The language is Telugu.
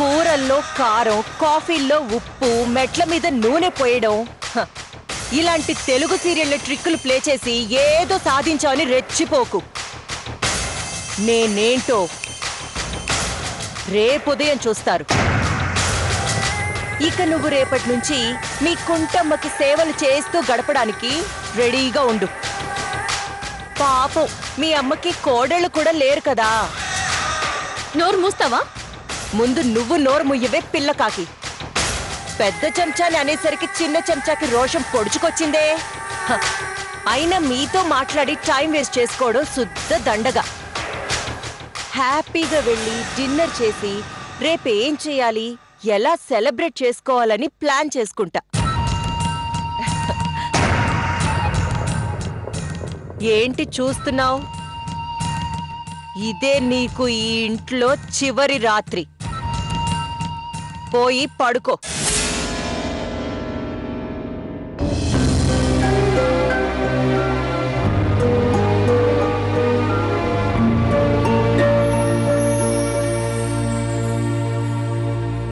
కూరల్లో కారం, కాఫీల్లో ఉప్పు, మెట్ల మీద నూనె పోయడం, ఇలాంటి తెలుగు సీరియళ్ల ట్రిక్కులు ప్లే చేసి ఏదో సాధించావని రెచ్చిపోకు. నేనేంటో రేపుదయం చూస్తారు. ఇక నువ్వు రేపటి నుంచి మీ కుంటమ్మకి సేవలు చేస్తూ గడపడానికి రెడీగా ఉండు. పాపం మీ అమ్మకి కోడళ్ళు కూడా లేరు కదా. నోరు మూస్తావా? ముందు నువ్వు నోరు ముయ్యవే పిల్లకాకి. పెద్ద చెంచాని అనేసరికి చిన్న చెంచాకి రోషం పొడుచుకొచ్చిందే. అయినా మీతో మాట్లాడి టైం వేస్ట్ చేసుకోవడం శుద్ధ దండగా. హ్యాపీగా వెళ్ళి డిన్నర్ చేసి రేపేం చేయాలి, ఎలా సెలబ్రేట్ చేసుకోవాలని ప్లాన్ చేసుకుంటా. ఏంటి చూస్తున్నావు? ఇదే నీకు ఈ ఇంట్లో చివరి రాత్రి. పోయి పడుకో.